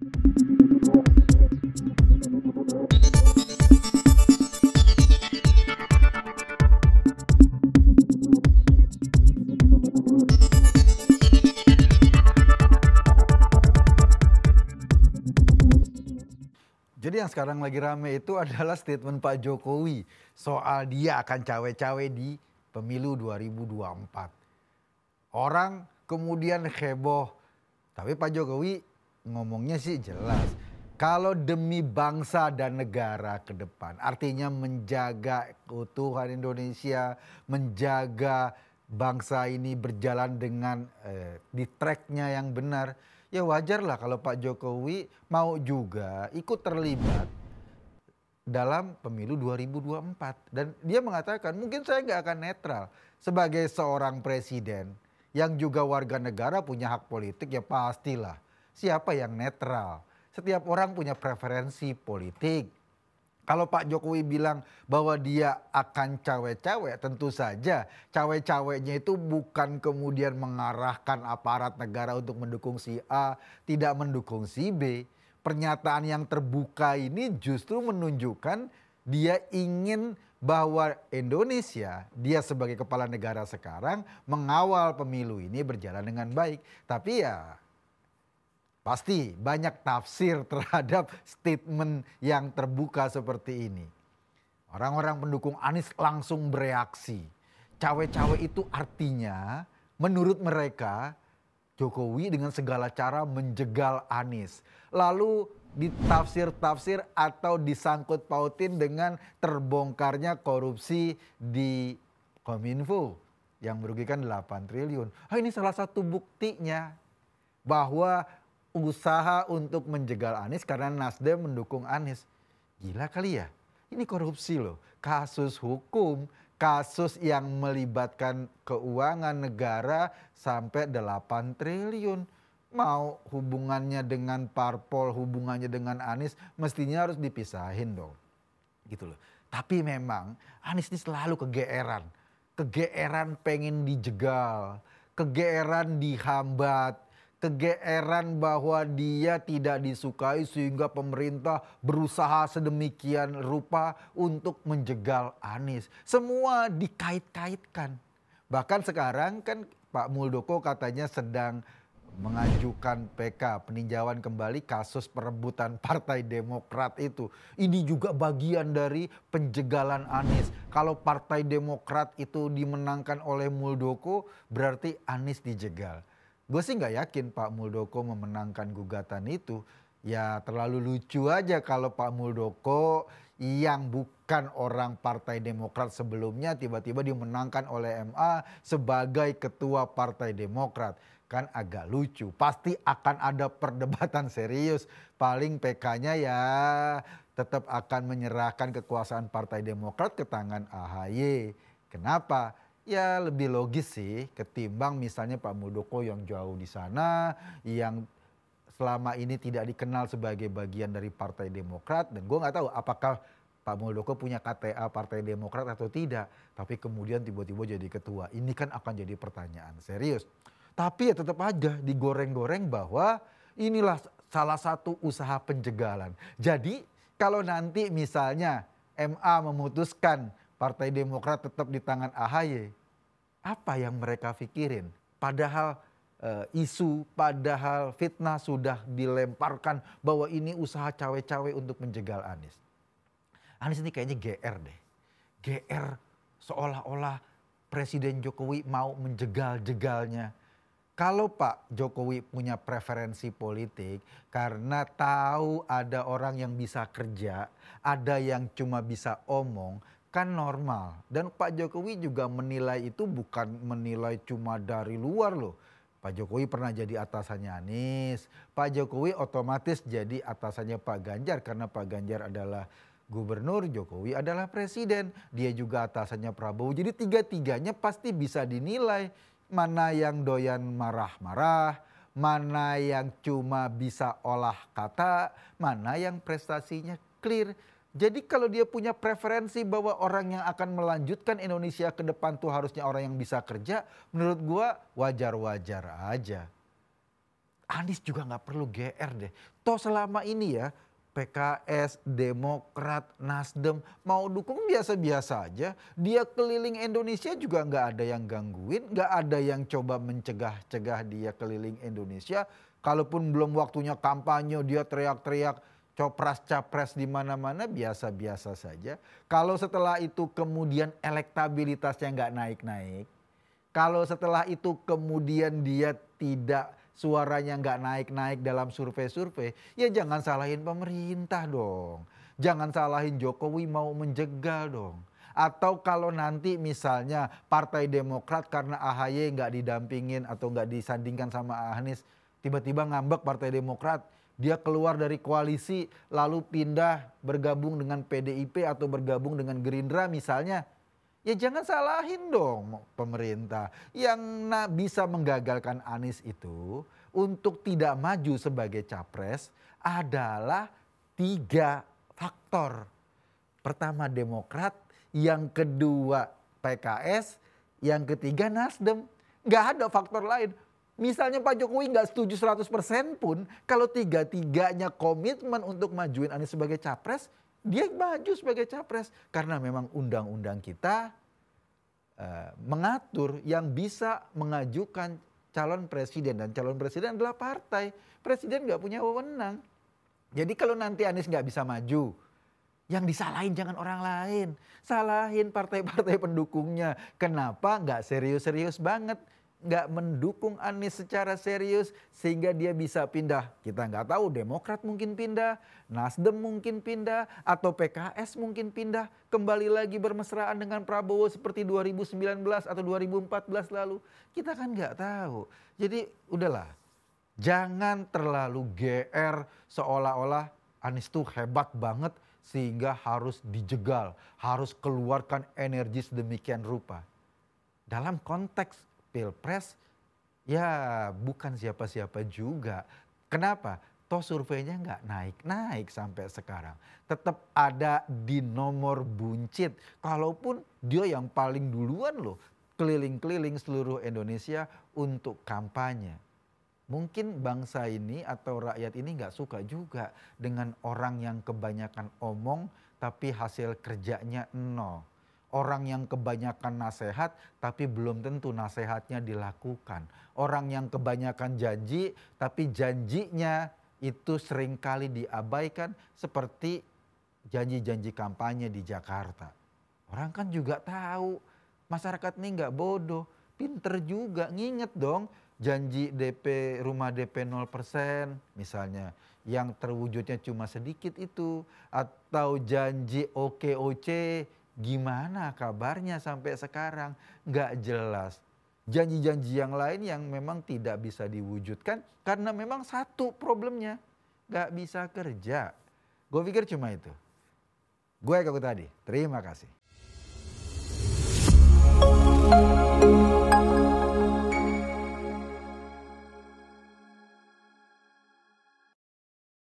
Jadi yang sekarang lagi rame itu adalah statement Pak Jokowi soal dia akan cawe-cawe di pemilu 2024. Orang kemudian heboh, tapi Pak Jokowi ngomongnya sih jelas. Kalau demi bangsa dan negara ke depan, artinya menjaga keutuhan Indonesia, menjaga bangsa ini berjalan dengan di tracknya yang benar, ya wajarlah kalau Pak Jokowi mau juga ikut terlibat dalam pemilu 2024. Dan dia mengatakan mungkin saya nggak akan netral. Sebagai seorang presiden yang juga warga negara punya hak politik ya pastilah. Siapa yang netral? Setiap orang punya preferensi politik. Kalau Pak Jokowi bilang bahwa dia akan cawe-cawe, tentu saja cawe-cawenya itu bukan kemudian mengarahkan aparat negara untuk mendukung si A, tidak mendukung si B. Pernyataan yang terbuka ini justru menunjukkan dia ingin bahwa Indonesia, dia sebagai kepala negara sekarang mengawal pemilu ini berjalan dengan baik. Tapi ya pasti banyak tafsir terhadap statement yang terbuka seperti ini. Orang-orang pendukung Anies langsung bereaksi. Cawe-cawe itu artinya menurut mereka Jokowi dengan segala cara menjegal Anies. Lalu ditafsir-tafsir atau disangkut pautin dengan terbongkarnya korupsi di Kominfo yang merugikan 8 triliun. Ini salah satu buktinya bahwa usaha untuk menjegal Anies karena Nasdem mendukung Anies. Gila kali ya, ini korupsi loh, kasus hukum, kasus yang melibatkan keuangan negara sampai 8 triliun. Mau hubungannya dengan parpol, hubungannya dengan Anies mestinya harus dipisahin dong. Gitu loh. Tapi memang Anies ini selalu kegeeran. Kegeeran pengen dijegal, kegeeran dihambat, kegeeran bahwa dia tidak disukai sehingga pemerintah berusaha sedemikian rupa untuk menjegal Anies. Semua dikait-kaitkan. Bahkan sekarang kan Pak Muldoko katanya sedang mengajukan PK, peninjauan kembali kasus perebutan Partai Demokrat itu. Ini juga bagian dari penjegalan Anies. Kalau Partai Demokrat itu dimenangkan oleh Muldoko berarti Anies dijegal. Gue sih nggak yakin Pak Muldoko memenangkan gugatan itu. Ya terlalu lucu aja kalau Pak Muldoko yang bukan orang Partai Demokrat sebelumnya tiba-tiba dimenangkan oleh MA sebagai ketua Partai Demokrat. Kan agak lucu, pasti akan ada perdebatan serius. Paling PK-nya ya tetap akan menyerahkan kekuasaan Partai Demokrat ke tangan AHY. Kenapa? Ya lebih logis sih ketimbang misalnya Pak Muldoko yang jauh di sana, yang selama ini tidak dikenal sebagai bagian dari Partai Demokrat. Dan gue nggak tahu apakah Pak Muldoko punya KTA Partai Demokrat atau tidak. Tapi kemudian tiba-tiba jadi ketua. Ini kan akan jadi pertanyaan serius. Tapi ya tetap aja digoreng-goreng bahwa inilah salah satu usaha penjegalan. Jadi kalau nanti misalnya MA memutuskan Partai Demokrat tetap di tangan AHY, apa yang mereka pikirin? Padahal isu, padahal fitnah sudah dilemparkan bahwa ini usaha cawe-cawe untuk menjegal Anies. Anies ini kayaknya GR deh. GR seolah-olah Presiden Jokowi mau menjegal-jegalnya. Kalau Pak Jokowi punya preferensi politik karena tahu ada orang yang bisa kerja, ada yang cuma bisa omong, kan normal. Dan Pak Jokowi juga menilai itu bukan menilai cuma dari luar loh. Pak Jokowi pernah jadi atasannya Anies, Pak Jokowi otomatis jadi atasannya Pak Ganjar karena Pak Ganjar adalah gubernur, Jokowi adalah presiden. Dia juga atasannya Prabowo, jadi tiga-tiganya pasti bisa dinilai. Mana yang doyan marah-marah, mana yang cuma bisa olah kata, mana yang prestasinya clear. Jadi kalau dia punya preferensi bahwa orang yang akan melanjutkan Indonesia ke depan tuh harusnya orang yang bisa kerja, menurut gua wajar-wajar aja. Anies juga nggak perlu GR deh. Toh selama ini ya PKS, Demokrat, Nasdem mau dukung biasa-biasa aja. Dia keliling Indonesia juga nggak ada yang gangguin, nggak ada yang coba mencegah-cegah dia keliling Indonesia. Kalaupun belum waktunya kampanye dia teriak-teriak copras-capres di mana-mana biasa-biasa saja. Kalau setelah itu kemudian elektabilitasnya nggak naik-naik, kalau setelah itu kemudian dia tidak suaranya nggak naik-naik dalam survei-survei, ya jangan salahin pemerintah dong. Jangan salahin Jokowi mau menjegal dong. Atau kalau nanti misalnya Partai Demokrat karena AHY nggak didampingin atau nggak disandingkan sama Anies, tiba-tiba ngambek Partai Demokrat, dia keluar dari koalisi lalu pindah bergabung dengan PDIP atau bergabung dengan Gerindra misalnya. Ya jangan salahin dong pemerintah. Yang bisa menggagalkan Anies itu untuk tidak maju sebagai capres adalah 3 faktor. Pertama Demokrat, yang kedua PKS, yang ketiga Nasdem. Nggak ada faktor lain. Misalnya Pak Jokowi nggak setuju 100% pun, kalau tiga-tiganya komitmen untuk majuin Anies sebagai capres, dia maju sebagai capres. Karena memang undang-undang kita mengatur yang bisa mengajukan calon presiden. Dan calon presiden adalah partai. Presiden nggak punya wewenang. Jadi kalau nanti Anies nggak bisa maju, yang disalahin jangan orang lain. Salahin partai-partai pendukungnya. Kenapa nggak serius-serius banget? Nggak mendukung Anies secara serius sehingga dia bisa pindah. Kita nggak tahu, Demokrat mungkin pindah, Nasdem mungkin pindah, atau PKS mungkin pindah. Kembali lagi bermesraan dengan Prabowo seperti 2019 atau 2014 lalu. Kita kan nggak tahu. Jadi udahlah, jangan terlalu GR seolah-olah Anies tuh hebat banget sehingga harus dijegal, harus keluarkan energi sedemikian rupa. Dalam konteks Pilpres ya bukan siapa-siapa juga. Kenapa? Toh surveinya nggak naik-naik sampai sekarang. Tetap ada di nomor buncit. Kalaupun dia yang paling duluan loh keliling-keliling seluruh Indonesia untuk kampanye. Mungkin bangsa ini atau rakyat ini nggak suka juga dengan orang yang kebanyakan omong tapi hasil kerjanya nol. Orang yang kebanyakan nasihat tapi belum tentu nasihatnya dilakukan. Orang yang kebanyakan janji tapi janjinya itu seringkali diabaikan seperti janji-janji kampanye di Jakarta. Orang kan juga tahu masyarakat ini nggak bodoh, pinter juga, nginget dong janji DP rumah DP 0% misalnya yang terwujudnya cuma sedikit itu, atau janji OKOC gimana kabarnya sampai sekarang? Nggak jelas. Janji-janji yang lain yang memang tidak bisa diwujudkan karena memang satu problemnya, nggak bisa kerja. Gue pikir cuma itu. Gue Eka Tadi, terima kasih.